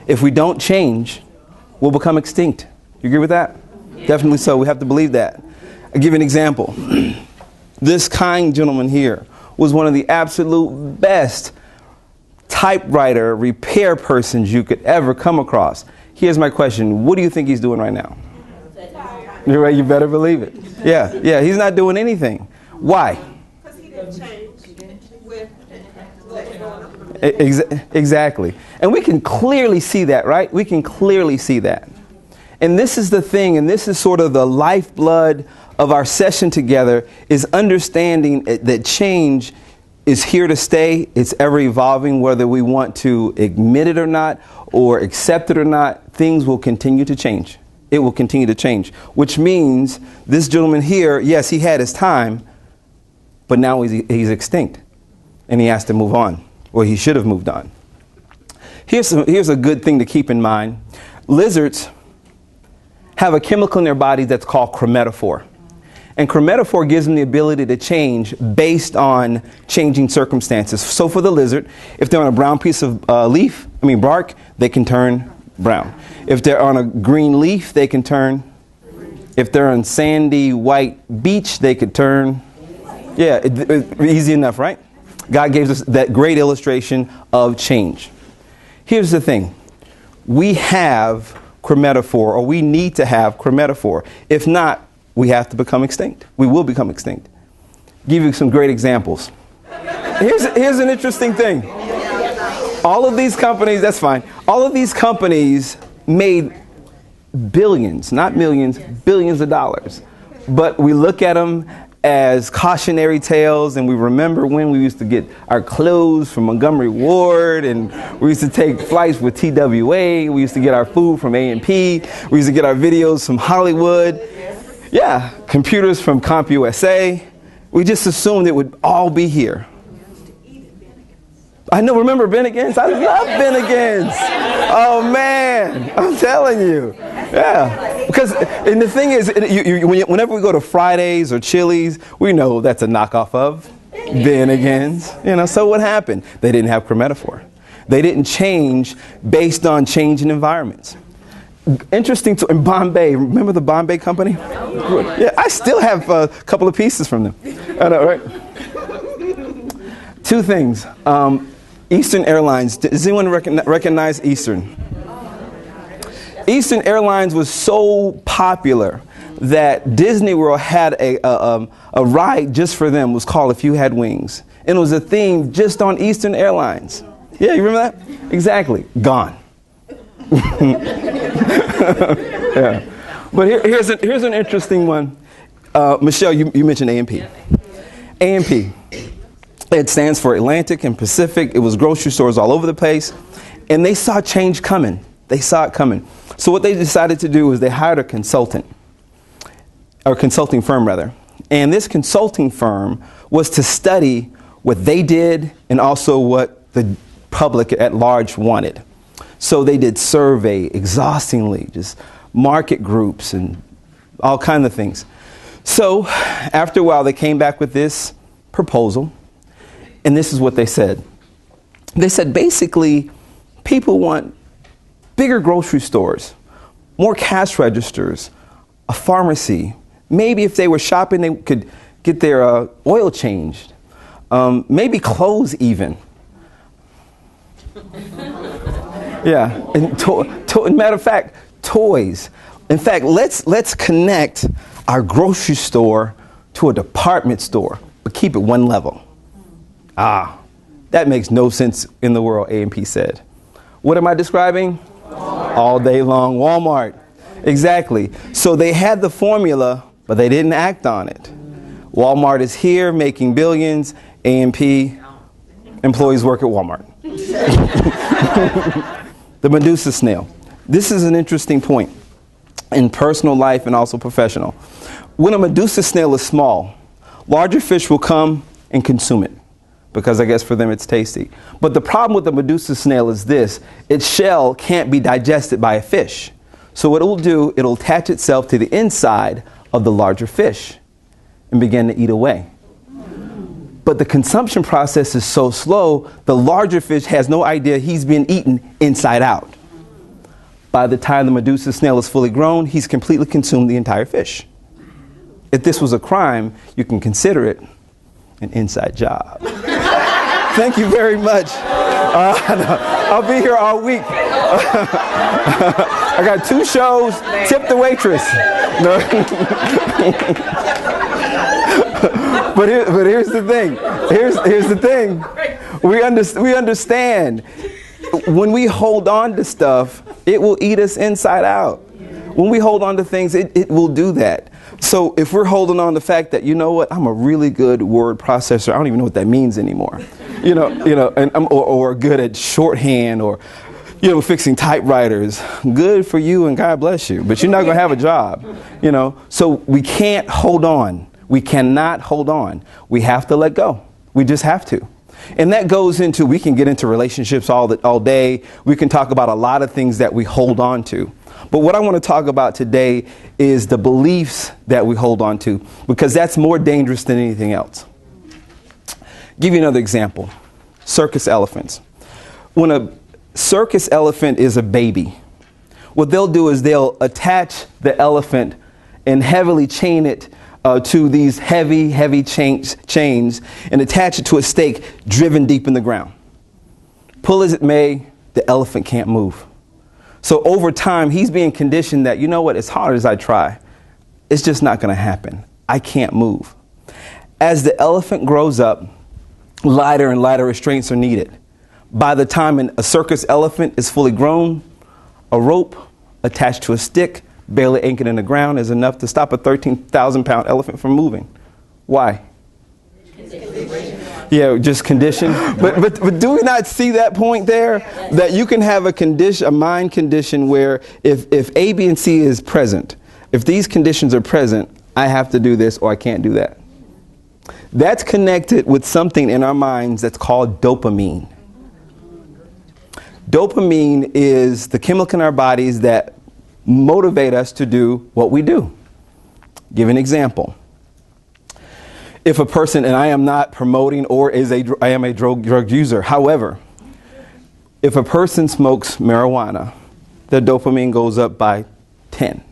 If we don't change, we'll become extinct. You agree with that? Definitely so. We have to believe that. I'll give you an example. This kind gentleman here was one of the absolute best typewriter repair persons you could ever come across. Here's my question. What do you think he's doing right now? You're right, you better believe it. Yeah, he's not doing anything. Why? Because he didn't change with what's going on. Exactly. And we can clearly see that, right? We can clearly see that. And this is the thing, and this is sort of the lifeblood of our session together, is understanding that change is here to stay. It's ever evolving, whether we want to admit it or not, or accept it or not. Things will continue to change. It will continue to change, which means this gentleman here, yes, he had his time, but now he's extinct, and he has to move on, or he should have moved on. Here's a good thing to keep in mind. Lizards have a chemical in their body that's called chromatophore. And chromatophore gives them the ability to change based on changing circumstances. So for the lizard, if they're on a brown piece of bark, they can turn brown. If they're on a green leaf, they can turn. If they're on sandy white beach, they could turn. Yeah, easy enough, right? God gave us that great illustration of change. Here's the thing. We have chromatophore, or we need to have chromatophore. If not, we have to become extinct. We will become extinct. Give you some great examples. Here's an interesting thing. All of these companies, that's fine. All of these companies made billions, not millions, billions of dollars. But we look at them as cautionary tales, and we remember when we used to get our clothes from Montgomery Ward, and we used to take flights with TWA. We used to get our food from A&P. We used to get our videos from Hollywood. Yeah, computers from CompUSA. We just assumed it would all be here. I know, remember Bennigan's? I love Bennigan's. Oh man, I'm telling you. Yeah, because, and the thing is, whenever we go to Fridays or Chili's, we know that's a knockoff of Bennigan's. So what happened? They didn't have chromatophore. They didn't change based on changing environments. Interesting, in Bombay, remember the Bombay company? Yeah, I still have a couple of pieces from them. I know, right? Two things. Eastern Airlines. Does anyone recognize Eastern? Eastern Airlines was so popular that Disney World had a ride just for them. It was called If You Had Wings. And it was a theme just on Eastern Airlines. Yeah, you remember that? Exactly. Gone. Yeah. But here's an interesting one. Michelle, you mentioned A&P. A&P. It stands for Atlantic and Pacific. It was grocery stores all over the place. And they saw change coming. They saw it coming. So what they decided to do was they hired a consultant, or consulting firm rather. And this consulting firm was to study what they did and also what the public at large wanted. So they did survey exhaustingly, just market groups and all kinds of things. So after a while, they came back with this proposal. And this is what they said. They said, basically, people want bigger grocery stores, more cash registers, a pharmacy. Maybe if they were shopping, they could get their oil changed. Maybe clothes even. Yeah, and matter of fact, toys. In fact, let's connect our grocery store to a department store, but keep it one level. That makes no sense in the world, A&P said. What am I describing? Walmart. All day long, Walmart. Exactly. So they had the formula, but they didn't act on it. Walmart is here making billions. A&P employees work at Walmart. The Medusa Snail. This is an interesting point in personal life and also professional. When a Medusa Snail is small, larger fish will come and consume it, because I guess for them it's tasty. But the problem with the Medusa Snail is this: its shell can't be digested by a fish. So what it will do, it'll attach itself to the inside of the larger fish and begin to eat away. But the consumption process is so slow, the larger fish has no idea he's been eaten inside out. By the time the Medusa snail is fully grown, he's completely consumed the entire fish. If this was a crime, you can consider it an inside job. Thank you very much. I'll be here all week. I got 2 shows. Tip the waitress. No. But here's the thing. Here's the thing. We understand. When we hold on to stuff, it will eat us inside out. When we hold on to things, it will do that. So if we're holding on to the fact that, you know what, I'm a really good word processor. I don't even know what that means anymore. And or good at shorthand, or, fixing typewriters. Good for you and God bless you. But you're not going to have a job, So we can't hold on. We cannot hold on. We have to let go. We just have to. And that goes into, we can get into relationships all day. We can talk about a lot of things that we hold on to. But what I want to talk about today is the beliefs that we hold on to, because that's more dangerous than anything else. Give you another example. Circus elephants. When a circus elephant is a baby, what they'll do is they'll attach the elephant and heavily chain it to these heavy chains and attach it to a stake driven deep in the ground. Pull as it may, the elephant can't move. So over time, he's being conditioned that, as hard as I try, it's just not going to happen. I can't move. As the elephant grows up, lighter and lighter restraints are needed. By the time a circus elephant is fully grown, a rope attached to a stick, barely anchored in the ground, is enough to stop a 13,000-pound elephant from moving. Why? Yeah, just condition. But do we not see that point there? That you can have a mind condition where if A, B, and C is present, if these conditions are present, I have to do this or I can't do that. That's connected with something in our minds that's called dopamine. Dopamine is the chemical in our bodies that motivate us to do what we do. Give an example. If a person, and I am not promoting I am a drug user. However, if a person smokes marijuana, their dopamine goes up by 10.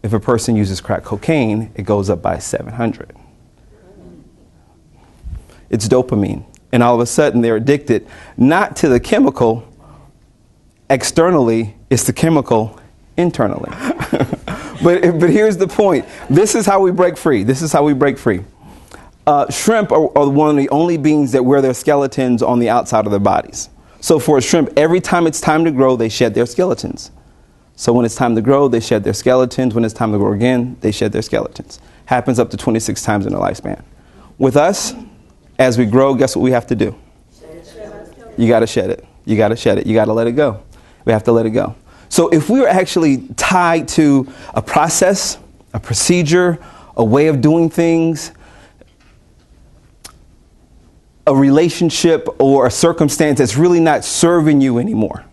If a person uses crack cocaine, it goes up by 700. It's dopamine. And all of a sudden they're addicted, not to the chemical externally, it's the chemical internally. But here's the point. This is how we break free. Shrimp are one of the only beings that wear their skeletons on the outside of their bodies. So for a shrimp, every time it's time to grow, they shed their skeletons. So when it's time to grow, they shed their skeletons. When it's time to grow again, they shed their skeletons. Happens up to 26 times in their lifespan. With us, as we grow, guess what we have to do? You got to shed it. You got to let it go. We have to let it go. So if we were actually tied to a process, a procedure, a way of doing things, a relationship or a circumstance that's really not serving you anymore.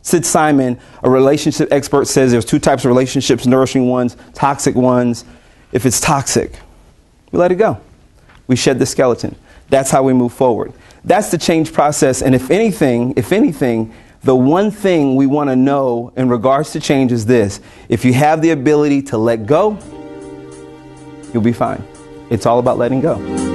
Sid Simon, a relationship expert, says there's 2 types of relationships, nourishing ones, toxic ones. If it's toxic, we let it go. We shed the skeleton. That's how we move forward. That's the change process. And if anything, the one thing we want to know in regards to change is this: if you have the ability to let go, you'll be fine. It's all about letting go.